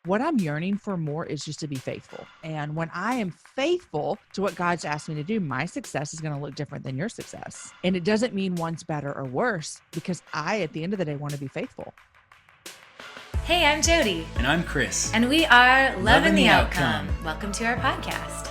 What I'm yearning for more is just to be faithful. And when I am faithful to what God's asked me to do, my success is going to look different than your success. And it doesn't mean one's better or worse, because at the end of the day, want to be faithful. Hey, I'm Jody. And I'm Chris. And we are Loving the Outcome. Welcome to our podcast.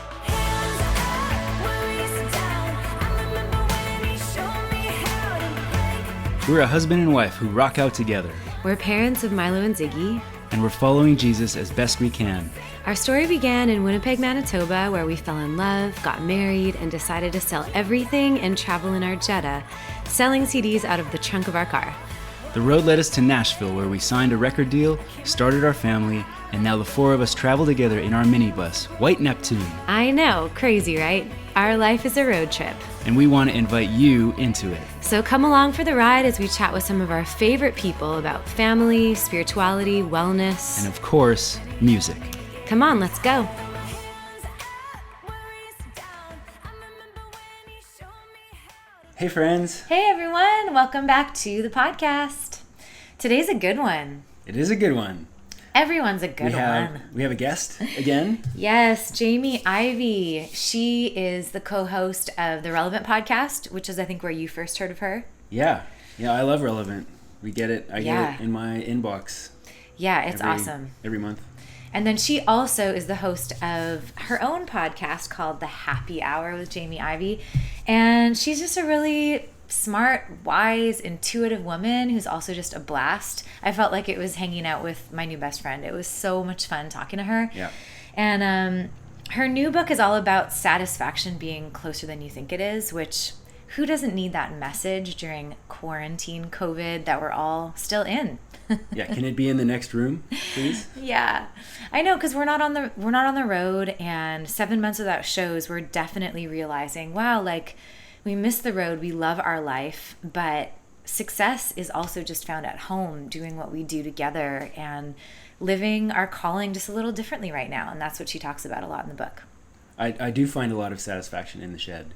We're a husband and wife who rock out together. We're parents of Milo and Ziggy. And we're following Jesus as best we can. Our story began in Winnipeg, Manitoba, where we fell in love, got married, and decided to sell everything and travel in our Jetta, selling CDs out of the trunk of our car. The road led us to Nashville, where we signed a record deal, started our family, and now the four of us travel together in our minibus, White Neptune. I know, crazy, right? Our life is a road trip. And we want to invite you into it. So come along for the ride as we chat with some of our favorite people about family, spirituality, wellness, and of course, music. Come on, let's go. Hey friends. Hey everyone, welcome back to the podcast. Today's a good one. It is a good one. Everyone's a good one. We have a guest again. Yes, Jamie Ivey. She is the co-host of the Relevant podcast, which is I think where you first heard of her. Yeah, I love Relevant. We get it. I get it in my inbox. Yeah, it's awesome. Every month. And then she also is the host of her own podcast called The Happy Hour with Jamie Ivey. And she's just a really smart, wise, intuitive woman who's also just a blast. I felt like it was hanging out with my new best friend. It was so much fun talking to her. Yeah. And her new book is all about satisfaction being closer than you think it is, which who doesn't need that message during quarantine COVID that we're all still in? Yeah, can it be in the next room, please? Yeah, I know, because we're not on the road, and 7 months without shows, we're definitely realizing, wow, like we miss the road, we love our life, but success is also just found at home, doing what we do together and living our calling just a little differently right now, and that's what she talks about a lot in the book. I do find a lot of satisfaction in the shed.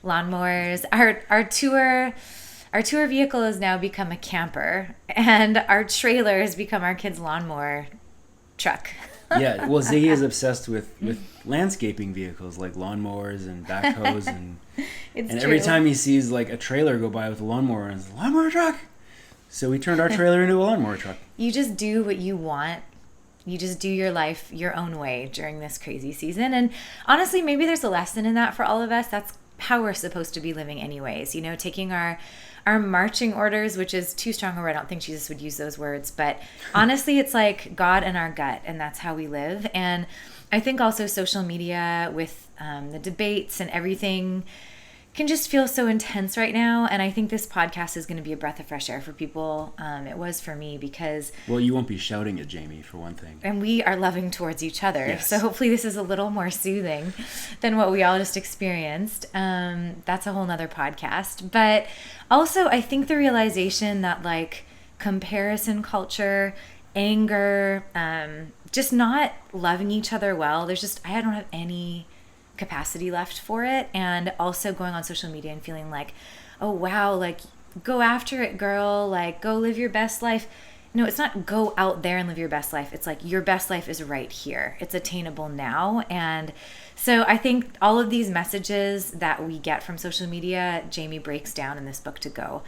Lawnmowers, our tour vehicle has now become a camper, and our trailer has become our kids' lawnmower truck. Yeah, well, Ziggy is obsessed with landscaping vehicles like lawnmowers and backhoes, and every time he sees like a trailer go by with a lawnmower, and it's a lawnmower truck. So we turned our trailer into a lawnmower truck. You just do what you want. You just do your life your own way during this crazy season. And honestly, maybe there's a lesson in that for all of us. That's how we're supposed to be living anyways. You know, taking our marching orders, which is too strong a word. I don't think Jesus would use those words. But honestly, it's like God and our gut, and that's how we live. And I think also social media with the debates and everything can just feel so intense right now. And I think this podcast is going to be a breath of fresh air for people. It was for me because... Well, you won't be shouting at Jamie, for one thing. And we are loving towards each other. Yes. So hopefully this is a little more soothing than what we all just experienced. That's a whole nother podcast. But also, I think the realization that like comparison culture, anger, just not loving each other well, I don't have any capacity left for it. And also going on social media and feeling like, oh wow, like go after it, girl, like go live your best life. No, it's not go out there and live your best life. It's like your best life is right here. It's attainable now. And so I think all of these messages that we get from social media, Jamie breaks down in this book to go,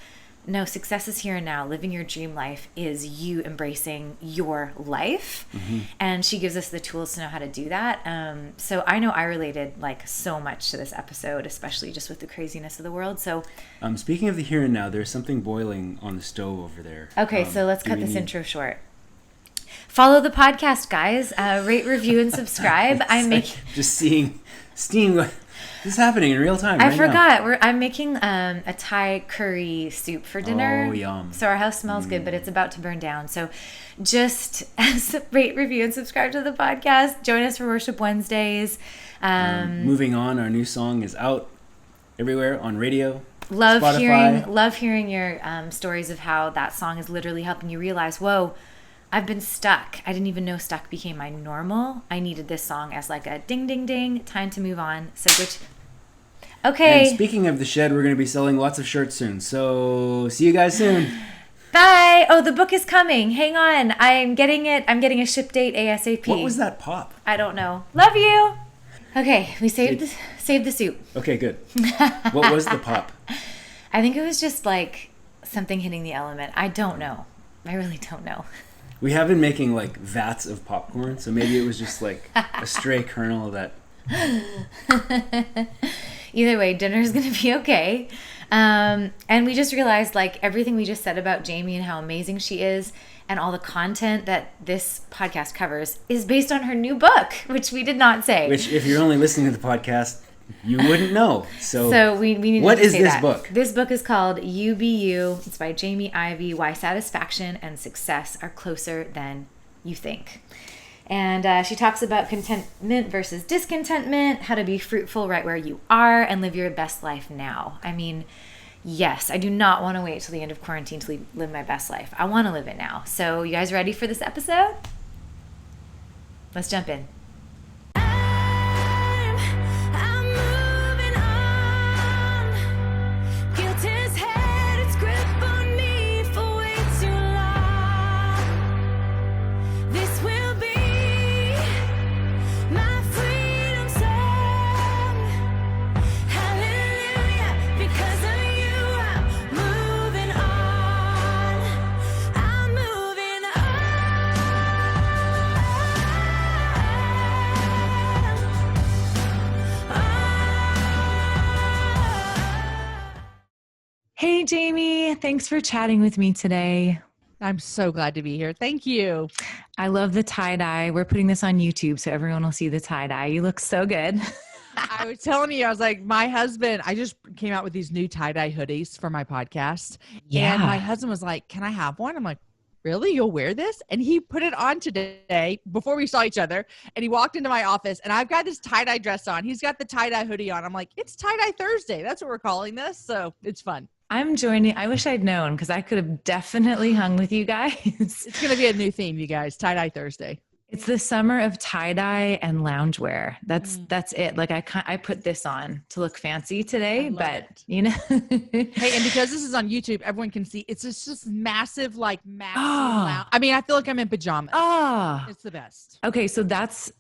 no, success is here and now. Living your dream life is you embracing your life. Mm-hmm. And she gives us the tools to know how to do that. So I know I related like so much to this episode, especially just with the craziness of the world. So speaking of the here and now, there's something boiling on the stove over there. Okay, so let's cut this intro short. Follow the podcast, guys. Rate, review, and subscribe. Just seeing steam. This is happening in real time. I forgot. I'm making a Thai curry soup for dinner. Oh, yum. So our house smells good, but it's about to burn down. So just rate, review, and subscribe to the podcast. Join us for Worship Wednesdays. Moving on, our new song is out everywhere on radio. Spotify. Love hearing your stories of how that song is literally helping you realize, whoa, I've been stuck. I didn't even know stuck became my normal. I needed this song as like a ding, ding, ding. Time to move on. So good. Okay. And speaking of the shed, we're going to be selling lots of shirts soon. So see you guys soon. Bye. Oh, the book is coming. Hang on. I'm getting it. I'm getting a ship date ASAP. What was that pop? I don't know. Love you. Okay, we saved the soup. Okay, good. What was the pop? I think it was just like something hitting the element. I don't know. I really don't know. We have been making like vats of popcorn, so maybe it was just like a stray kernel that. Either way, dinner's gonna be okay. And we just realized like everything we just said about Jamie and how amazing she is and all the content that this podcast covers is based on her new book, which we did not say. Which, if you're only listening to the podcast, you wouldn't know. So we need what to is say this that. book? This book is called You Be You. It's by Jamie Ivey. Why Satisfaction and Success Are Closer Than You Think. And she talks about contentment versus discontentment, how to be fruitful right where you are and live your best life now. I mean, yes, I do not want to wait till the end of quarantine to live my best life. I want to live it now. So you guys ready for this episode? Let's jump in. Hey, Jamie. Thanks for chatting with me today. I'm so glad to be here. Thank you. I love the tie-dye. We're putting this on YouTube so everyone will see the tie-dye. You look so good. I was telling you, I was like, my husband, I just came out with these new tie-dye hoodies for my podcast. Yeah. And my husband was like, can I have one? I'm like, really? You'll wear this? And he put it on today before we saw each other. And he walked into my office and I've got this tie-dye dress on. He's got the tie-dye hoodie on. I'm like, it's tie-dye Thursday. That's what we're calling this. So it's fun. I'm joining. I wish I'd known because I could have definitely hung with you guys. It's going to be a new theme, you guys. Tie-dye Thursday. It's the summer of tie-dye and loungewear. That's it. Like I put this on to look fancy today, but you know. Hey, and because this is on YouTube, everyone can see it's just massive lounge. I mean, I feel like I'm in pajamas. It's the best. Okay, so that's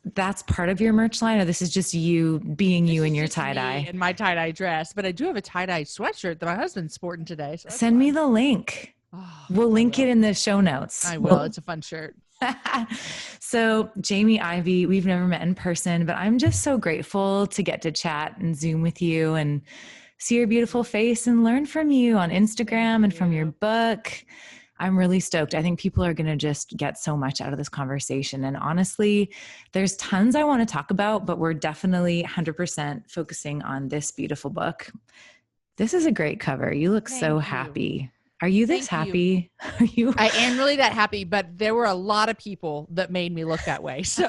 part of your merch line, or this is just you being you in your tie-dye? In my tie-dye dress, but I do have a tie-dye sweatshirt that my husband's sporting today. So send me the link. We'll link it in the show notes. I will. It's a fun shirt. So Jamie Ivey, we've never met in person, but I'm just so grateful to get to chat and Zoom with you and see your beautiful face and learn from you on Instagram and from your book. I'm really stoked. I think people are going to just get so much out of this conversation. And honestly, there's tons I want to talk about, but we're definitely 100% focusing on this beautiful book. This is a great cover. You look so happy. Are you this happy? Are you? I am really that happy, but there were a lot of people that made me look that way. So,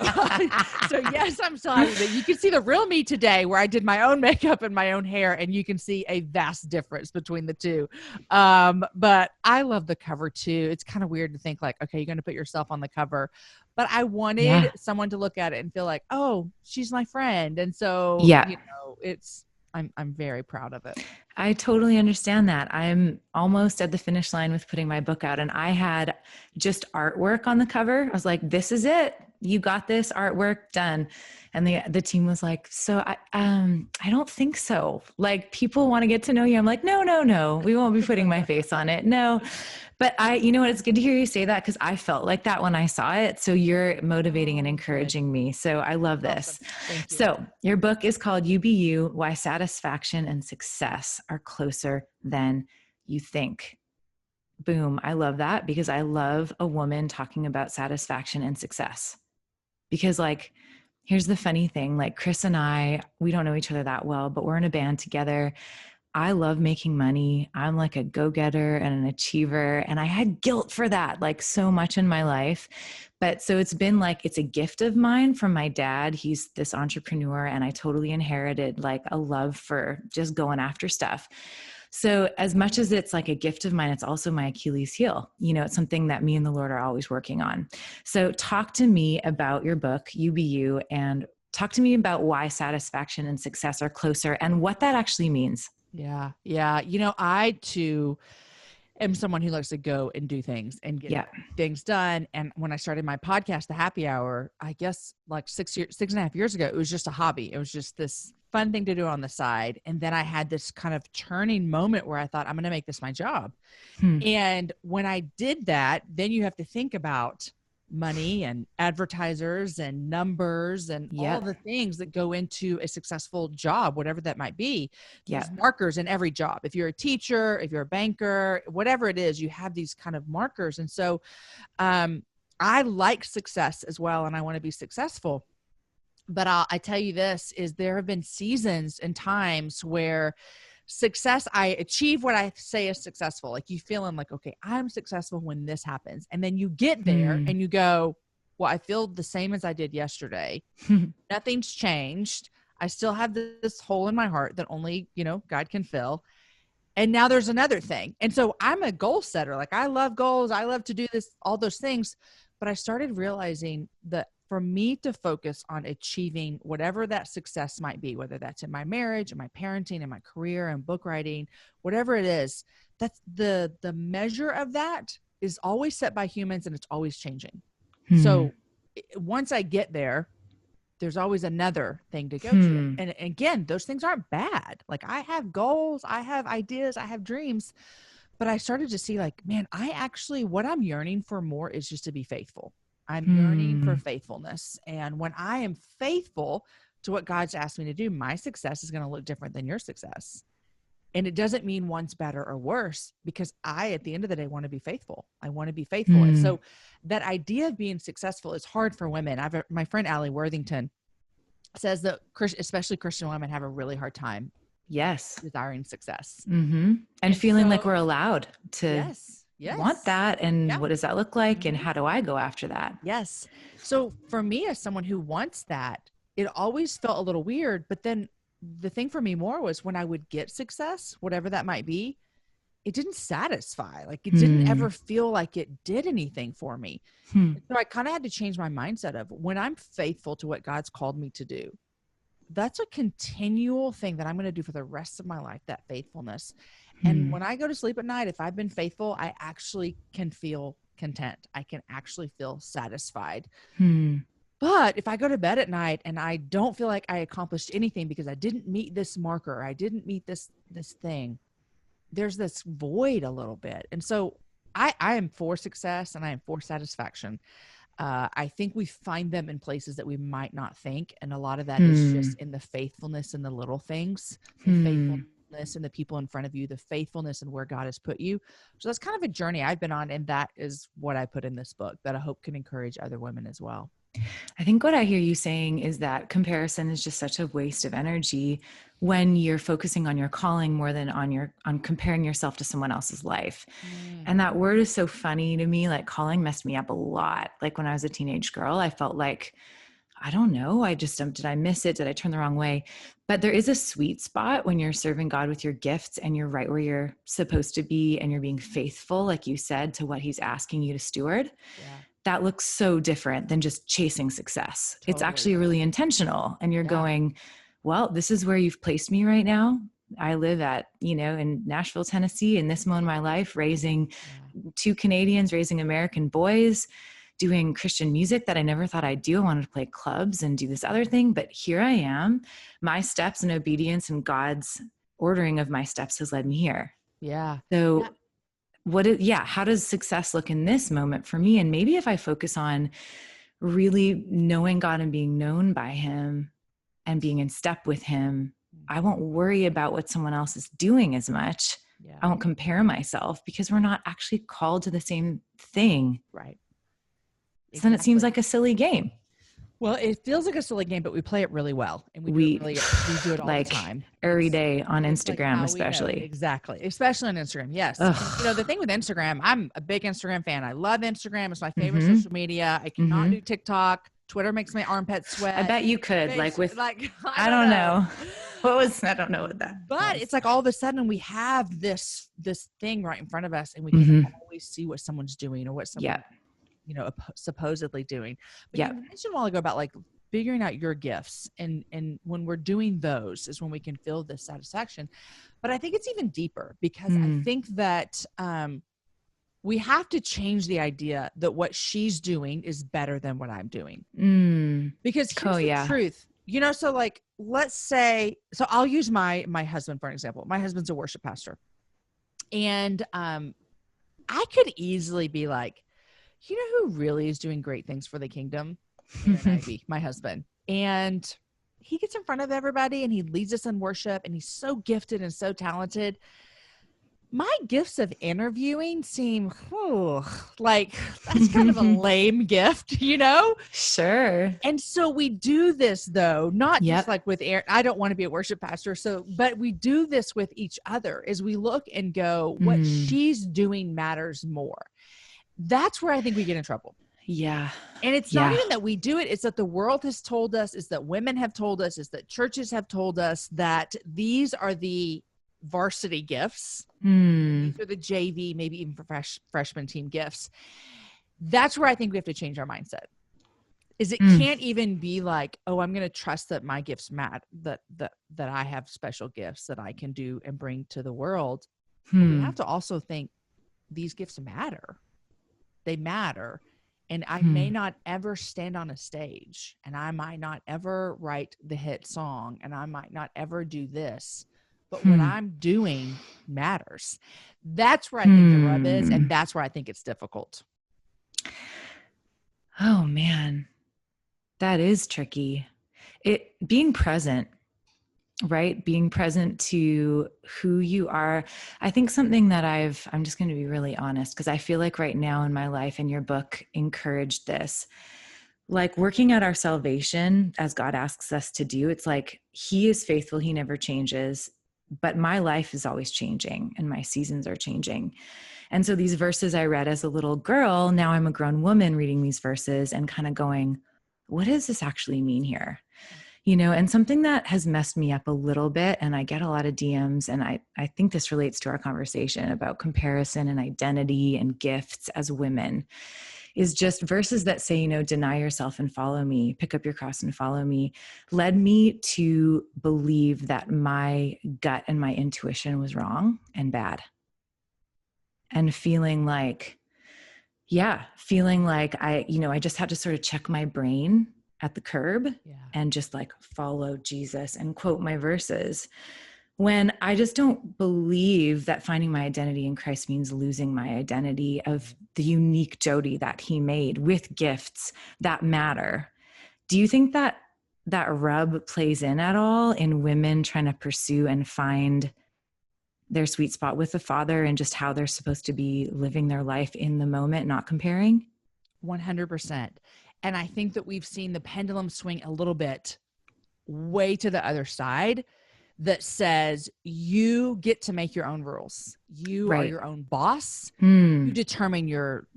so yes, I'm so happy that you can see the real me today where I did my own makeup and my own hair, and you can see a vast difference between the two. But I love the cover too. It's kind of weird to think like, okay, you're going to put yourself on the cover, but I wanted someone to look at it and feel like, oh, she's my friend. And so, you know, I'm very proud of it. I totally understand that. I'm almost at the finish line with putting my book out, and I had just artwork on the cover. I was like, this is it. You got this artwork done. And the team was like, so I don't think so. Like, people want to get to know you. I'm like, no. We won't be putting my face on it. No. But you know what? It's good to hear you say that because I felt like that when I saw it. So you're motivating and encouraging me. So I love this. Thank you. So your book is called You Be You, Why Satisfaction and Success Are Closer Than You Think. Boom. I love that because I love a woman talking about satisfaction and success. Because like, here's the funny thing, like Chris and I, we don't know each other that well, but we're in a band together. I love making money. I'm like a go-getter and an achiever. And I had guilt for that, like so much in my life. But so it's been like, it's a gift of mine from my dad. He's this entrepreneur and I totally inherited like a love for just going after stuff. So as much as it's like a gift of mine, it's also my Achilles heel. You know, it's something that me and the Lord are always working on. So talk to me about your book, You Be You, and talk to me about why satisfaction and success are closer and what that actually means. Yeah. You know, I too am someone who likes to go and do things and get Yeah. things done. And when I started my podcast, The Happy Hour, I guess like 6.5 years ago, it was just a hobby. It was just this fun thing to do on the side. And then I had this kind of turning moment where I thought, I'm going to make this my job. And when I did that, then you have to think about money and advertisers and numbers and all the things that go into a successful job, whatever that might be. There's markers in every job. If you're a teacher, if you're a banker, whatever it is, you have these kind of markers. And so I like success as well, and I want to be successful. But I tell you this, is there have been seasons and times where success, I achieve what I say is successful. Like you feeling like, okay, I'm successful when this happens. And then you get there and you go, well, I feel the same as I did yesterday. Nothing's changed. I still have this hole in my heart that only, God can fill. And now there's another thing. And so I'm a goal setter. Like I love goals. I love to do this, all those things. But I started realizing that for me to focus on achieving whatever that success might be, whether that's in my marriage, in my parenting, in my career, and book writing, whatever it is, that's the measure of that is always set by humans and it's always changing. So once I get there, there's always another thing to go to. And again, those things aren't bad. Like I have goals, I have ideas, I have dreams, but I started to see like, man, what I'm yearning for more is just to be faithful. I'm yearning for faithfulness. And when I am faithful to what God's asked me to do, my success is going to look different than your success. And it doesn't mean one's better or worse because at the end of the day, want to be faithful. I want to be faithful. And so that idea of being successful is hard for women. My friend Allie Worthington says that especially Christian women have a really hard time desiring success. And feeling like we're allowed to want that. And what does that look like? And how do I go after that? Yes. So for me, as someone who wants that, it always felt a little weird. But then the thing for me more was when I would get success, whatever that might be, it didn't satisfy. Like it didn't ever feel like it did anything for me. So I kind of had to change my mindset of when I'm faithful to what God's called me to do, that's a continual thing that I'm going to do for the rest of my life, that faithfulness. And when I go to sleep at night, if I've been faithful, I actually can feel content. I can actually feel satisfied. But if I go to bed at night and I don't feel like I accomplished anything because I didn't meet this marker, I didn't meet this thing, there's this void a little bit. And so I am for success and I am for satisfaction. I think we find them in places that we might not think. And a lot of that is just in the faithfulness in the little things, the faithfulness in the people in front of you, the faithfulness in where God has put you. So that's kind of a journey I've been on. And that is what I put in this book that I hope can encourage other women as well. I think what I hear you saying is that comparison is just such a waste of energy when you're focusing on your calling more than on comparing yourself to someone else's life. And that word is so funny to me. Like calling messed me up a lot. Like when I was a teenage girl, I felt like, I don't know. Did I miss it? Did I turn the wrong way? But there is a sweet spot when you're serving God with your gifts and you're right where you're supposed to be and you're being faithful, like you said, to what he's asking you to steward. That looks so different than just chasing success. Totally. It's actually really intentional. And you're going, well, this is where you've placed me right now. I live in Nashville, Tennessee, in this moment of my life, raising 2 Canadians, raising American boys, doing Christian music that I never thought I'd do. I wanted to play clubs and do this other thing, but here I am. My steps and obedience and God's ordering of my steps has led me here. Yeah. So how does success look in this moment for me? And maybe if I focus on really knowing God and being known by him and being in step with him, I won't worry about what someone else is doing as much. I won't compare myself because we're not actually called to the same thing. Right. So then it seems like a silly game. Well, it feels like a silly game, but we play it really well. And we do it all like the time. Every day on Instagram, especially. Exactly. Especially on Instagram. Yes. The thing with Instagram, I'm a big Instagram fan. I love Instagram. It's my favorite social media. I cannot do TikTok. Twitter makes my armpits sweat. I bet you could, I don't know. I don't know what that But was. It's like all of a sudden we have this thing right in front of us and we can always see what someone's doing or what someone supposedly doing. But you mentioned a while ago about like figuring out your gifts. And when we're doing those is when we can feel this satisfaction. But I think it's even deeper, because I think that we have to change the idea that what she's doing is better than what I'm doing. Because here's the truth, you know, so like, let's say, so I'll use my husband for an example. My husband's a worship pastor. And I could easily be like, you know who really is doing great things for the kingdom? Ivey, my husband. And he gets in front of everybody and he leads us in worship, and he's so gifted and so talented. My gifts of interviewing seem like that's kind of a lame gift, you know? Sure. And so we do this though, not just like with Aaron. I don't want to be a worship pastor. But we do this with each other, as we look and go, what she's doing matters more. That's where I think we get in trouble. Yeah. And it's not even that we do it. It's that the world has told us, is that women have told us, is that churches have told us that these are the varsity gifts. These are the JV, maybe even freshman team gifts. That's where I think we have to change our mindset. Is it can't even be like, oh, I'm going to trust that my gifts matter, that I have special gifts that I can do and bring to the world. But we have to also think these gifts matter. They matter. And I may not ever stand on a stage, and I might not ever write the hit song, and I might not ever do this, but what I'm doing matters. That's where I think the rub is. And that's where I think it's difficult. Oh man, that is tricky. Being present, right? Being present to who you are. I think something that I'm just going to be really honest, because I feel like right now in my life, and your book encouraged this, like working at our salvation as God asks us to do. It's like, he is faithful. He never changes, but my life is always changing and my seasons are changing. And so these verses I read as a little girl, now I'm a grown woman reading these verses and kind of going, what does this actually mean here? You know, and something that has messed me up a little bit, and I get a lot of DMs, and I think this relates to our conversation about comparison and identity and gifts as women, is just verses that say, you know, deny yourself and follow me, pick up your cross and follow me, led me to believe that my gut and my intuition was wrong and bad. And feeling like I just had to sort of check my brain at the curb and just like follow Jesus and quote my verses, when I just don't believe that finding my identity in Christ means losing my identity of the unique Jody that he made with gifts that matter. Do you think that rub plays in at all in women trying to pursue and find their sweet spot with the Father, and just how they're supposed to be living their life in the moment, not comparing? 100%. And I think that we've seen the pendulum swing a little bit way to the other side, that says you get to make your own rules. You are your own boss. You determine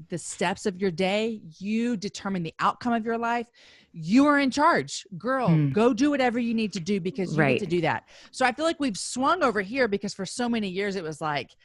the steps of your day. You determine the outcome of your life. You are in charge. Girl, go do whatever you need to do, because you need to do that. So I feel like we've swung over here, because for so many years it was like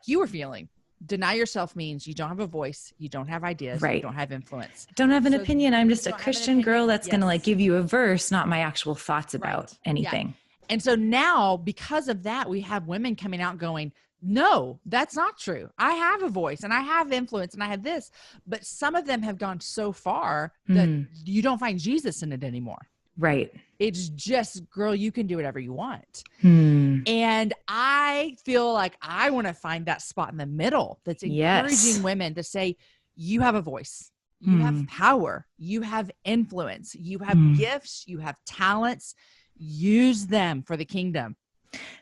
you were feeling. Deny yourself means you don't have a voice, you don't have ideas, you don't have influence. Don't have an opinion. I'm just a Christian girl that's going to like give you a verse, not my actual thoughts about anything. Yeah. And so now, because of that, we have women coming out going, no, that's not true. I have a voice and I have influence and I have this, but some of them have gone so far that you don't find Jesus in it anymore. Right. It's just, girl, you can do whatever you want. And I feel like I want to find that spot in the middle that's encouraging women to say, you have a voice, you have power, you have influence, you have gifts, you have talents, use them for the kingdom.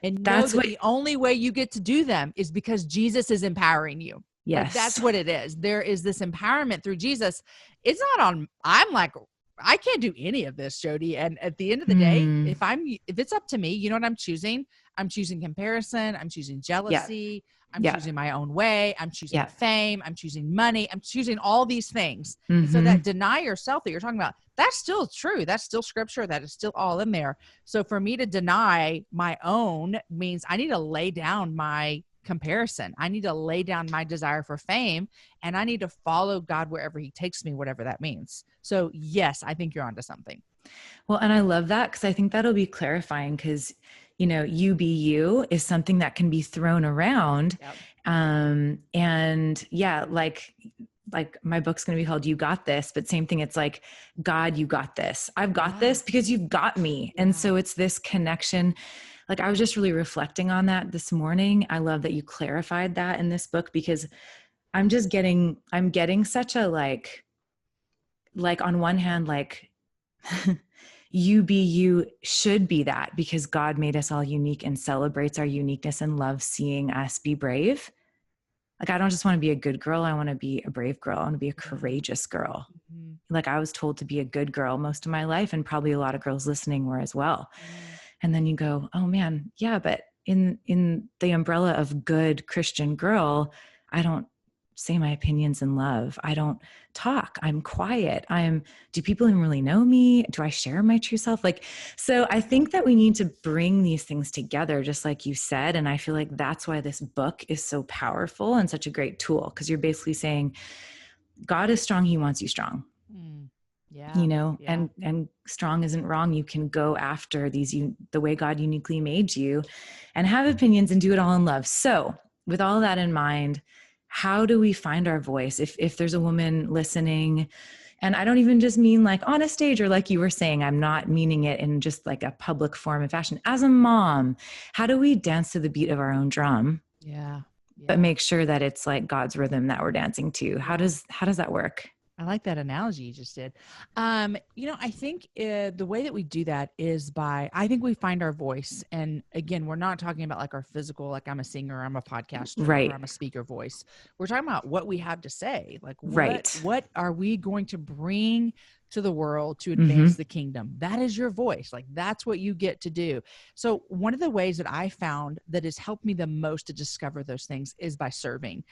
And that's the only way you get to do them is because Jesus is empowering you. Yes. Like, that's what it is. There is this empowerment through Jesus. It's not on, I'm like, I can't do any of this, Jody. And at the end of the day, if it's up to me, you know what I'm choosing? I'm choosing comparison. I'm choosing jealousy. I'm choosing my own way. I'm choosing fame. I'm choosing money. I'm choosing all these things. And so that deny yourself that you're talking about, that's still true. That's still scripture. That is still all in there. So for me to deny my own means I need to lay down my comparison. I need to lay down my desire for fame, and I need to follow God wherever he takes me, whatever that means. So yes, I think you're onto something. Well, and I love that, because I think that'll be clarifying, because, you be you is something that can be thrown around. Yep. And yeah, like my book's going to be called You Got This, but same thing. It's like, God, you got this. I've got this because you've got me. And so it's this connection. Like, I was just really reflecting on that this morning. I love that you clarified that in this book, because I'm getting such a like on one hand, like you be you should be that, because God made us all unique and celebrates our uniqueness and loves seeing us be brave. Like, I don't just want to be a good girl. I want to be a brave girl. I want to be a courageous girl. Mm-hmm. Like, I was told to be a good girl most of my life, and probably a lot of girls listening were as well. Mm-hmm. And then you go, oh man, yeah, but in the umbrella of good Christian girl, I don't say my opinions in love. I don't talk. I'm quiet. Do people even really know me? Do I share my true self? Like, so I think that we need to bring these things together, just like you said. And I feel like that's why this book is so powerful and such a great tool. Because you're basically saying, God is strong. He wants you strong. Yeah. And strong isn't wrong. You can go after the way God uniquely made you, and have opinions and do it all in love. So with all that in mind, how do we find our voice? If there's a woman listening, and I don't even just mean like on a stage, or like you were saying, I'm not meaning it in just like a public form and fashion. As a mom, how do we dance to the beat of our own drum? Yeah. But make sure that it's like God's rhythm that we're dancing to. How does that work? I like that analogy you just did. I think the way that we do that is I think we find our voice. And again, we're not talking about like our physical, like I'm a singer, I'm a podcaster, right, or I'm a speaker voice. We're talking about what we have to say. Like right. What are we going to bring to the world to advance the kingdom? That is your voice. Like, that's what you get to do. So one of the ways that I found that has helped me the most to discover those things is by serving.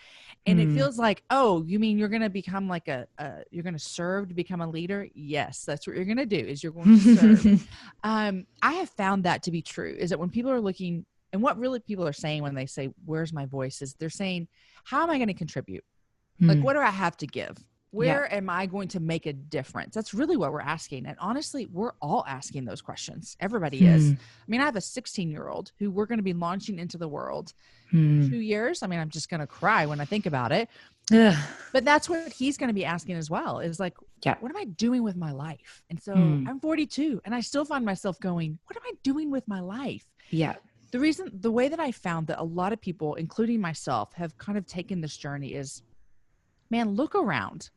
And it feels like, oh, you mean you're going to become like you're going to serve to become a leader? Yes, that's what you're going to do, is you're going to serve. I have found that to be true, is that when people are looking, and what really people are saying when they say, where's my voice, is they're saying, how am I going to contribute? Like, what do I have to give? Where am I going to make a difference? That's really what we're asking. And honestly, we're all asking those questions. Everybody is. I mean, I have a 16-year-old who we're going to be launching into the world in 2 years. I mean, I'm just going to cry when I think about it. But that's what he's going to be asking as well, is like, what am I doing with my life? And so I'm 42 and I still find myself going, what am I doing with my life? Yeah. The way that I found that a lot of people, including myself, have kind of taken this journey is, man, look around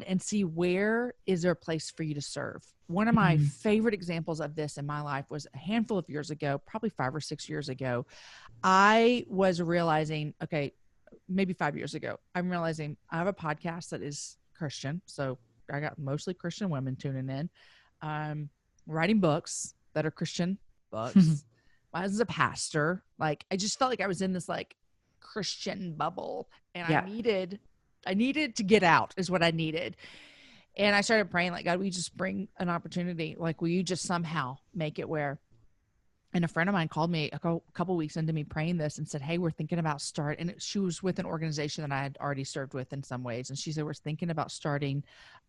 and see, where is there a place for you to serve? One of my favorite examples of this in my life was a handful of years ago, probably 5 or 6 years ago. I was realizing, maybe 5 years ago, I'm realizing I have a podcast that is Christian. So I got mostly Christian women tuning in, writing books that are Christian books. I was a pastor. Like, I just felt like I was in this like Christian bubble, and I needed to get out, is what I needed. And I started praying, like, God, will you just bring an opportunity? Like, will you just somehow make it where? And a friend of mine called me a couple weeks into me praying this and said, hey, we're thinking about she was with an organization that I had already served with in some ways. And she said, we're thinking about starting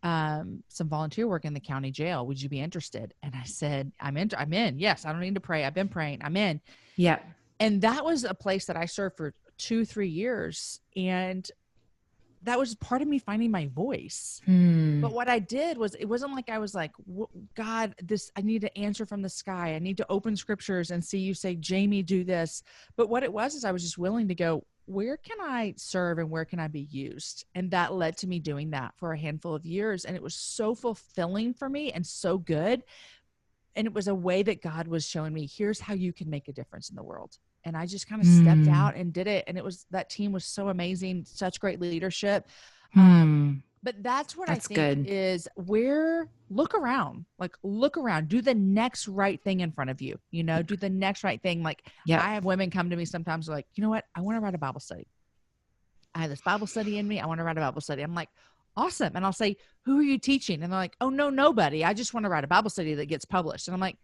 some volunteer work in the county jail. Would you be interested? And I said, I'm in. Yes. I don't need to pray. I've been praying. I'm in. Yeah. And that was a place that I served for 2-3 years. And that was part of me finding my voice. But what I did was, it wasn't like I was like, God, I need to answer from the sky. I need to open scriptures and see you say, Jamie, do this. But what it was is I was just willing to go, where can I serve and where can I be used? And that led to me doing that for a handful of years. And it was so fulfilling for me and so good. And it was a way that God was showing me, here's how you can make a difference in the world. And I just kind of stepped out and did it. And that team was so amazing, such great leadership. But that's what I think good. Is where, look around, do the next right thing in front of you, do the next right thing. Like, I have women come to me sometimes like, you know what? I want to write a Bible study. I have this Bible study in me. I want to write a Bible study. I'm like, awesome. And I'll say, who are you teaching? And they're like, oh, no, nobody. I just want to write a Bible study that gets published. And I'm like,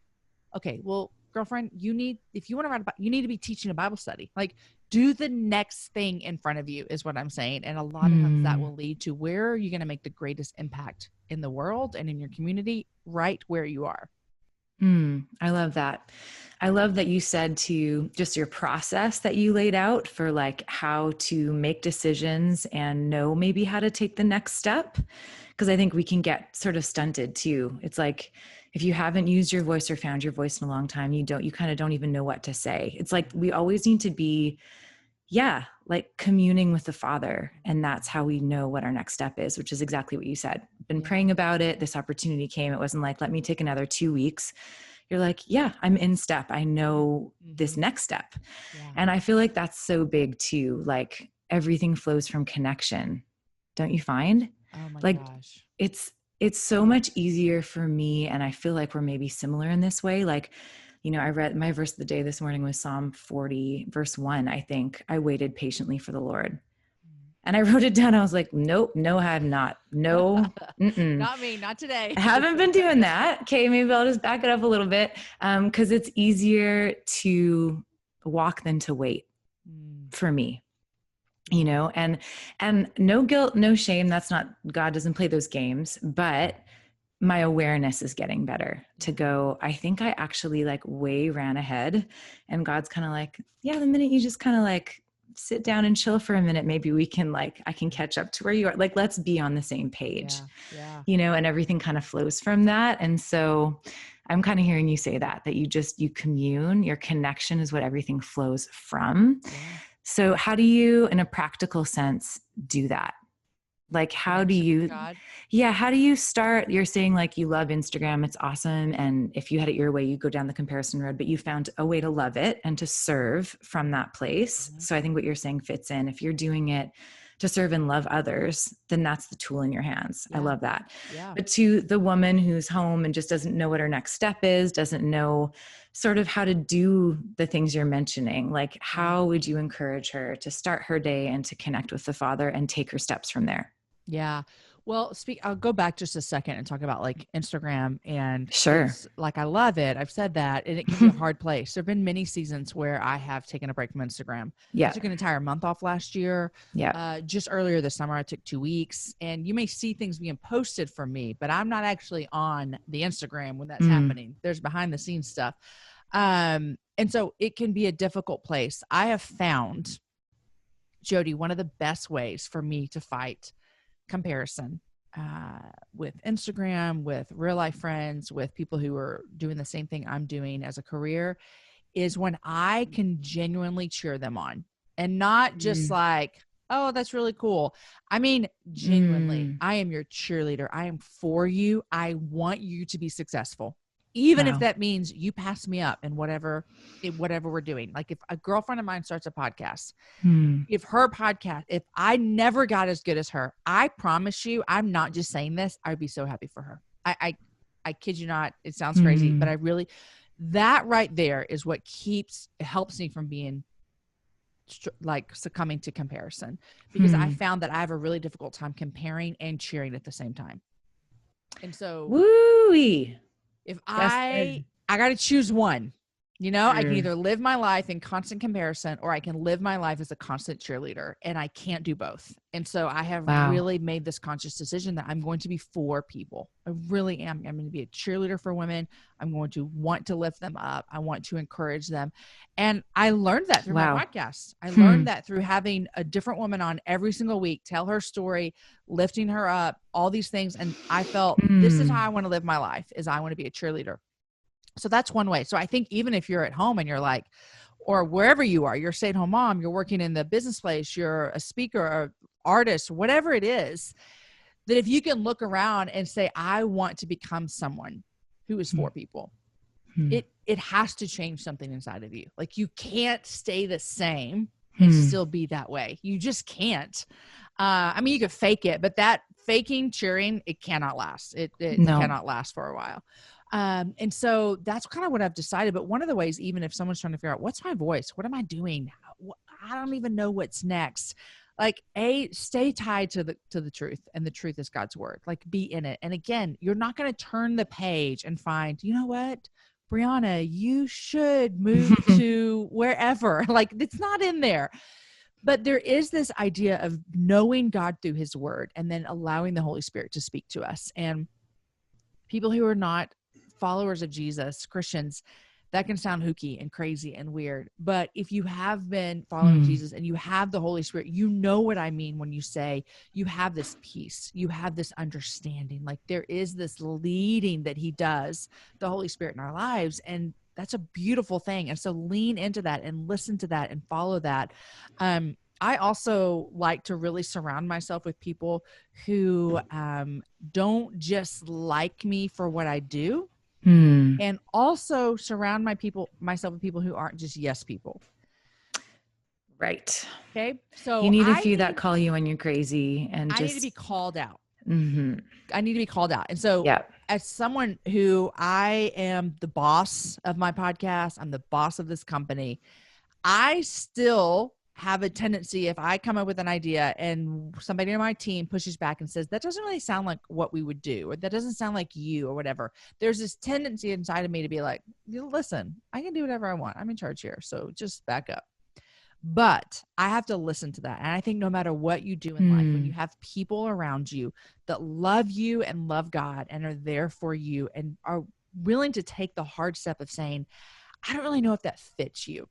okay, well, girlfriend, if you want to write about, you need to be teaching a Bible study. Like, do the next thing in front of you is what I'm saying. And a lot of times that will lead to where are you going to make the greatest impact in the world and in your community, right where you are. I love that. I love that you said to just your process that you laid out for like how to make decisions and know maybe how to take the next step. Because I think we can get sort of stunted too. It's like, if you haven't used your voice or found your voice in a long time, you kind of don't even know what to say. It's like, we always need to be, like communing with the Father. And that's how we know what our next step is, which is exactly what you said. Been praying about it. This opportunity came. It wasn't like, let me take another 2 weeks. You're like, yeah, I'm in step. I know this next step. Yeah. And I feel like that's so big too. Like, everything flows from connection. Don't you find? Oh my like, gosh. It's so much easier for me. And I feel like we're maybe similar in this way. Like, I read my verse of the day this morning was Psalm 40, verse 1. I think I waited patiently for the Lord. And I wrote it down. I was like, nope, no, I have not. No, not me, not today. I haven't been doing that. Okay, maybe I'll just back it up a little bit, because it's easier to walk than to wait for me. And no guilt, no shame. That's not, God doesn't play those games, but my awareness is getting better to go, I think I actually like way ran ahead, and God's kind of like, yeah, the minute you just kind of like sit down and chill for a minute, maybe we can like, I can catch up to where you are. Like, let's be on the same page, and everything kind of flows from that. And so I'm kind of hearing you say that you commune, your connection is what everything flows from. Yeah. So how do you, in a practical sense, do that? Like, how do you start? You're saying like you love Instagram. It's awesome. And if you had it your way, you go down the comparison road, but you found a way to love it and to serve from that place. So I think what you're saying fits in. If you're doing it to serve and love others, then that's the tool in your hands. I love that. Yeah. But to the woman who's home and just doesn't know what her next step is, doesn't know sort of how to do the things you're mentioning, like, how would you encourage her to start her day and to connect with the Father and take her steps from there? Yeah. Well, I'll go back just a second and talk about like Instagram, and sure. Like, I love it. I've said that, and it can be a hard place. There've been many seasons where I have taken a break from Instagram. I took an entire month off last year. Just earlier this summer, I took 2 weeks, and you may see things being posted from me, but I'm not actually on the Instagram when that's happening. There's behind the scenes stuff. And so it can be a difficult place. I have found, Jody, one of the best ways for me to fight comparison with Instagram, with real life friends, with people who are doing the same thing I'm doing as a career, is when I can genuinely cheer them on, and not just like, oh, that's really cool. I mean, genuinely, I am your cheerleader. I am for you. I want you to be successful. Even if that means you pass me up in whatever we're doing. Like, if a girlfriend of mine starts a podcast, if I never got as good as her, I promise you, I'm not just saying this, I'd be so happy for her. I kid you not. It sounds crazy, but that right there is what helps me from being like succumbing to comparison, because I found that I have a really difficult time comparing and cheering at the same time. And so, woo-wee. If I got to choose one, I can either live my life in constant comparison, or I can live my life as a constant cheerleader, and I can't do both. And so I have really made this conscious decision that I'm going to be for people. I really am. I'm going to be a cheerleader for women. I'm going to want to lift them up. I want to encourage them. And I learned that through my podcast. I learned that through having a different woman on every single week, tell her story, lifting her up, all these things. And I felt this is how I want to live my life, is I want to be a cheerleader. So that's one way. So I think even if you're at home and you're like, or wherever you are, you're a stay-at-home mom, you're working in the business place, you're a speaker or artist, whatever it is, that if you can look around and say, I want to become someone who is for people, it has to change something inside of you. Like, you can't stay the same and still be that way. You just can't. I mean, you could fake it, but that faking cheering, it cannot last. It cannot last for a while. And so that's kind of what I've decided. But one of the ways, even if someone's trying to figure out, what's my voice? What am I doing? I don't even know what's next. Like, stay tied to the truth, and the truth is God's word. Like, be in it. And again, you're not going to turn the page and find, you know what? Brianna, you should move to wherever. Like, it's not in there. But there is this idea of knowing God through his word and then allowing the Holy Spirit to speak to us. And people who are not followers of Jesus, Christians, that can sound hooky and crazy and weird. But if you have been following Jesus and you have the Holy Spirit, you know what I mean when you say you have this peace, you have this understanding. Like, there is this leading that he does, the Holy Spirit in our lives. And that's a beautiful thing. And so lean into that and listen to that and follow that. I also like to really surround myself with people who don't just like me for what I do, and also surround myself with people who aren't just yes people. Right. Okay. So you need a few that call you when you're crazy, and I need to be called out. Mm-hmm. I need to be called out. And so as someone who I am the boss of my podcast, I'm the boss of this company, I still have a tendency, if I come up with an idea and somebody on my team pushes back and says, that doesn't really sound like what we would do, or that doesn't sound like you, or whatever, there's this tendency inside of me to be like, listen, I can do whatever I want. I'm in charge here. So just back up. But I have to listen to that. And I think no matter what you do in life, when you have people around you that love you and love God and are there for you and are willing to take the hard step of saying, I don't really know if that fits you,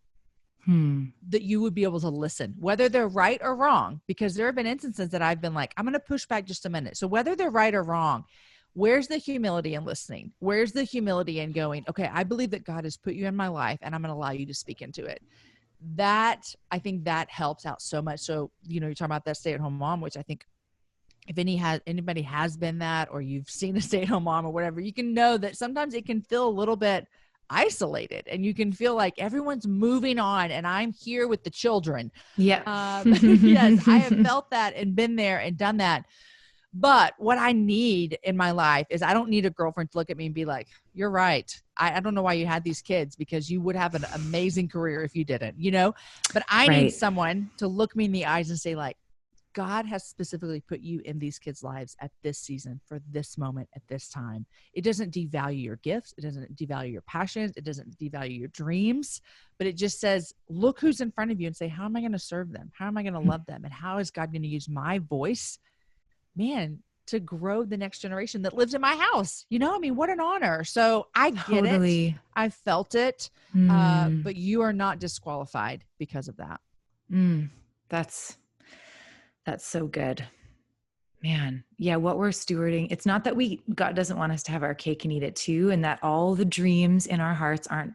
that you would be able to listen, whether they're right or wrong, because there have been instances that I've been like, I'm going to push back just a minute. So whether they're right or wrong, where's the humility in listening? Where's the humility in going, okay, I believe that God has put you in my life and I'm going to allow you to speak into it. That, I think that helps out so much. So, you're talking about that stay-at-home mom, which I think if anybody has been that, or you've seen a stay-at-home mom or whatever, you can know that sometimes it can feel a little bit isolated and you can feel like everyone's moving on and I'm here with the children. Yes, I have felt that and been there and done that. But what I need in my life is I don't need a girlfriend to look at me and be like, you're right. I don't know why you had these kids, because you would have an amazing career if you didn't, but I need someone to look me in the eyes and say, like, God has specifically put you in these kids' lives at this season, for this moment, at this time. It doesn't devalue your gifts. It doesn't devalue your passions. It doesn't devalue your dreams, but it just says, look who's in front of you and say, how am I going to serve them? How am I going to love them? And how is God going to use my voice, to grow the next generation that lives in my house? What an honor. So I get it. I felt it. But you are not disqualified because of that. That's so good, man. Yeah. What we're stewarding, it's not that God doesn't want us to have our cake and eat it too, and that all the dreams in our hearts aren't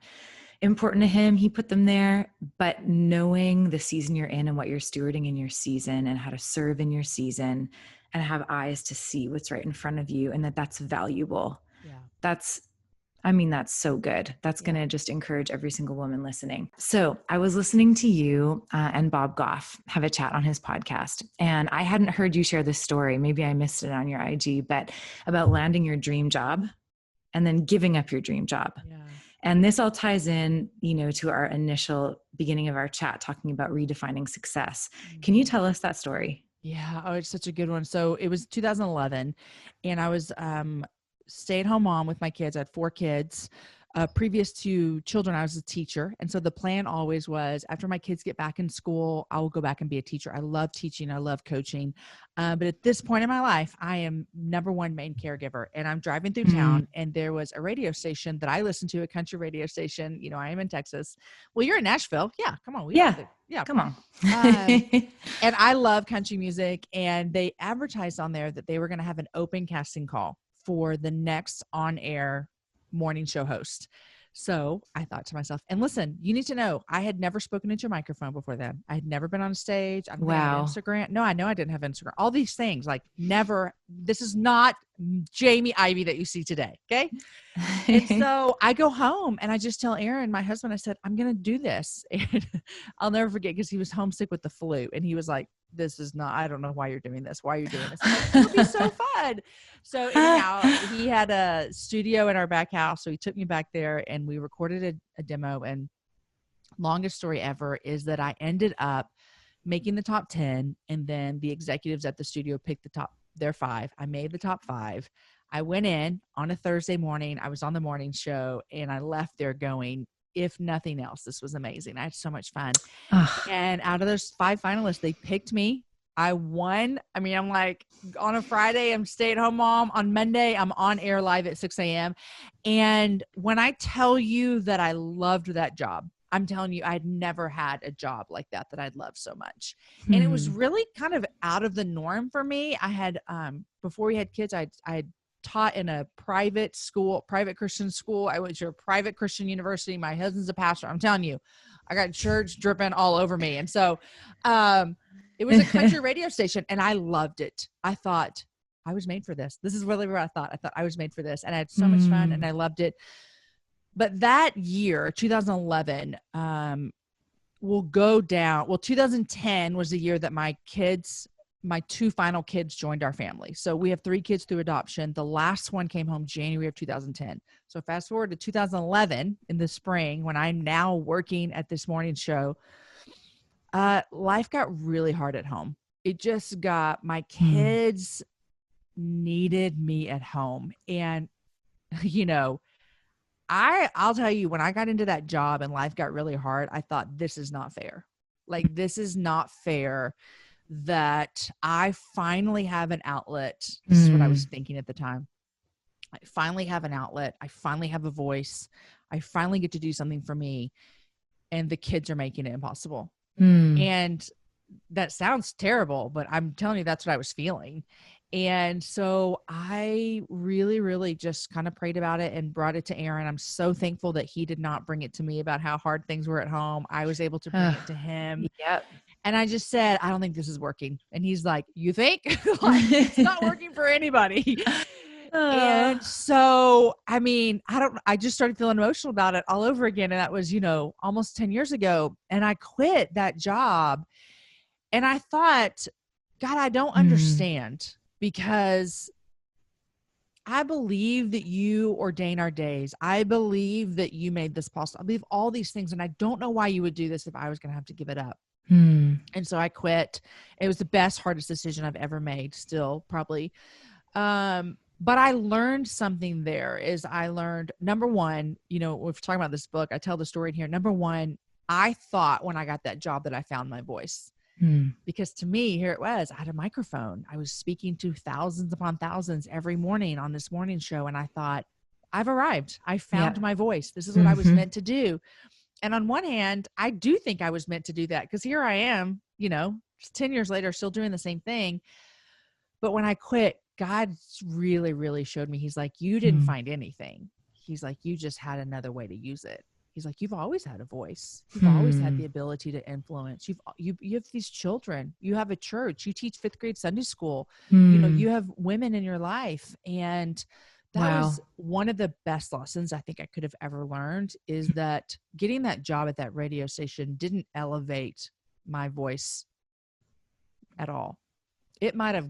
important to him. He put them there, but knowing the season you're in and what you're stewarding in your season and how to serve in your season and have eyes to see what's right in front of you, and that's valuable. Yeah. That's so good. That's going to just encourage every single woman listening. So I was listening to you and Bob Goff have a chat on his podcast, and I hadn't heard you share this story. Maybe I missed it on your IG, but about landing your dream job and then giving up your dream job. Yeah. And this all ties in, to our initial beginning of our chat, talking about redefining success. Can you tell us that story? Yeah. Oh, it's such a good one. So it was 2011 and I was stay-at-home mom with my kids. I had 4 kids. Previous to children, I was a teacher. And so the plan always was, after my kids get back in school, I will go back and be a teacher. I love teaching. I love coaching. But at this point in my life, I am number one main caregiver. And I'm driving through town, and there was a radio station that I listened to, a country radio station. I am in Texas. Well, you're in Nashville. Yeah. Come on. Come on. And I love country music. And they advertised on there that they were going to have an open casting call for the next on-air morning show host. So I thought to myself, and listen, you need to know, I had never spoken into a microphone before then. I had never been on stage. I didn't have Instagram. No, I know I didn't have Instagram. All these things, like, never. This is not Jamie Ivey that you see today. Okay. And so I go home and I just tell Aaron, my husband, I said, I'm going to do this. And I'll never forget, because he was homesick with the flu. And he was like, this is not, I don't know why you're doing this. Why are you doing this? I'm like, it'll be so fun. So anyhow, he had a studio in our back house. So he took me back there and we recorded a demo. And longest story ever is that I ended up making the top 10. And then the executives at the studio picked the top their 5. I made the top 5. I went in on a Thursday morning. I was on the morning show and I left there going, if nothing else, this was amazing. I had so much fun. And out of those 5 finalists, they picked me. I won. I mean, I'm like, on a Friday, I'm stay-at-home mom. On Monday, I'm on air live at 6 a.m. And when I tell you that I loved that job, I'm telling you, I'd never had a job like that I'd loved so much. And it was really kind of out of the norm for me. I had, before we had kids, I had taught in a private school, private Christian school. I went to a private Christian university. My husband's a pastor. I'm telling you, I got church dripping all over me. And so, it was a country radio station and I loved it. I thought I was made for this. This is really what I thought. I thought I was made for this and I had so much fun and I loved it. But that year, 2011, will go down. Well, 2010 was the year that my 2 final kids joined our family. So we have 3 kids through adoption. The last one came home January of 2010. So fast forward to 2011 in the spring, when I'm now working at this morning show, life got really hard at home. It just got, my kids needed me at home. And, you know, I'll tell you, when I got into that job and life got really hard, I thought, this is not fair. Like, this is not fair that I finally have an outlet. This is what I was thinking at the time. I finally have an outlet. I finally have a voice. I finally get to do something for me. And the kids are making it impossible. And that sounds terrible, but I'm telling you, that's what I was feeling. And so I really, really just kind of prayed about it and brought it to Aaron. I'm so thankful that he did not bring it to me about how hard things were at home. I was able to bring it to him. Yep. And I just said, I don't think this is working. And he's like, you think? Like, it's not working for anybody. And so, I mean, I just started feeling emotional about it all over again. And that was, almost 10 years ago. And I quit that job. And I thought, God, I don't understand, because I believe that you ordain our days. I believe that you made this possible. I believe all these things. And I don't know why you would do this if I was going to have to give it up. And so I quit. It was the best, hardest decision I've ever made, still probably. But I learned something there. I learned, number one, we're talking about this book. I tell the story in here. Number one, I thought when I got that job that I found my voice. Because to me, here it was, I had a microphone. I was speaking to thousands upon thousands every morning on this morning show. And I thought, I've arrived. I found my voice. This is what I was meant to do. And on one hand, I do think I was meant to do that, because here I am, 10 years later, still doing the same thing. But when I quit, God really, really showed me. He's like, you didn't find anything. He's like, you just had another way to use it. He's like, you've always had a voice. You've always had the ability to influence. You have these children. You have a church. You teach 5th grade Sunday school. You have women in your life. And that was one of the best lessons I think I could have ever learned, is that getting that job at that radio station didn't elevate my voice at all. It might have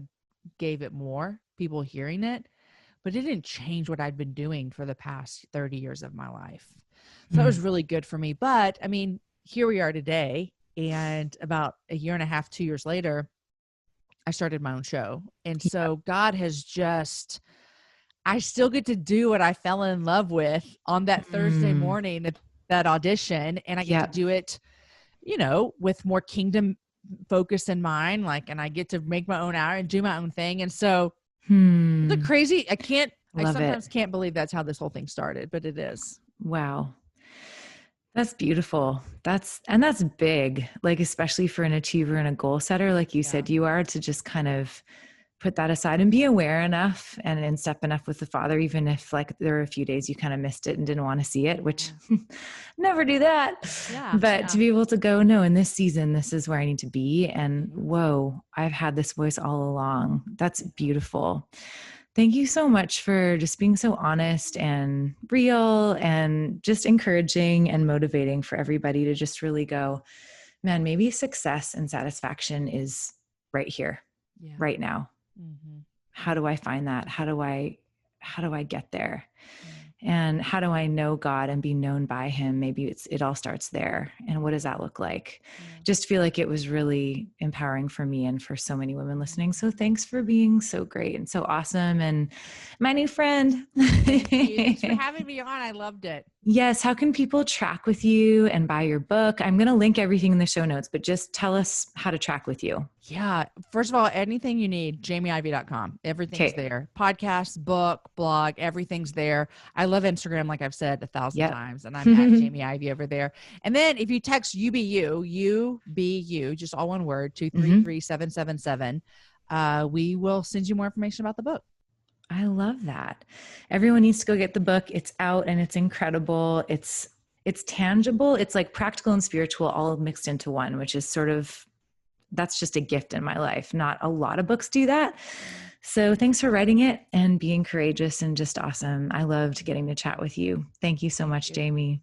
gave it more people hearing it, but it didn't change what I'd been doing for the past 30 years of my life. So that was really good for me. But I mean, here we are today, and about a year and a half, 2 years later, I started my own show. And so God has just, I still get to do what I fell in love with on that Thursday morning, that audition. And I get to do it, with more kingdom focus in mind. And I get to make my own hour and do my own thing. And so the crazy, I sometimes can't believe that's how this whole thing started, but it is. Wow. That's beautiful. That's big, especially for an achiever and a goal setter. Like you said, you are, to just kind of put that aside and be aware enough and in step enough with the Father, even if there were a few days you kind of missed it and didn't want to see it, which never do that. But to be able to go, no, in this season, this is where I need to be. And whoa, I've had this voice all along. That's beautiful. Thank you so much for just being so honest and real and just encouraging and motivating for everybody to just really go, man, maybe success and satisfaction is right here, right now. How do I find that? How do I get there? And how do I know God and be known by him? Maybe it all starts there. And what does that look like? Just feel like it was really empowering for me and for so many women listening. So thanks for being so great and so awesome. And my new friend. Thank you. Thanks for having me on. I loved it. Yes. How can people track with you and buy your book? I'm going to link everything in the show notes, but just tell us how to track with you. Yeah. First of all, anything you need, jamieivey.com. Everything's there. Podcasts, book, blog, everything's there. I love Instagram, like I've said 1,000 times, and I'm at Jamie Ivey over there. And then if you text UBU, just all one word, 233777, we will send you more information about the book. I love that. Everyone needs to go get the book. It's out and it's incredible. It's tangible. It's like practical and spiritual all mixed into one, which is that's just a gift in my life. Not a lot of books do that. So thanks for writing it and being courageous and just awesome. I loved getting to chat with you. Thank you so much, Jamie.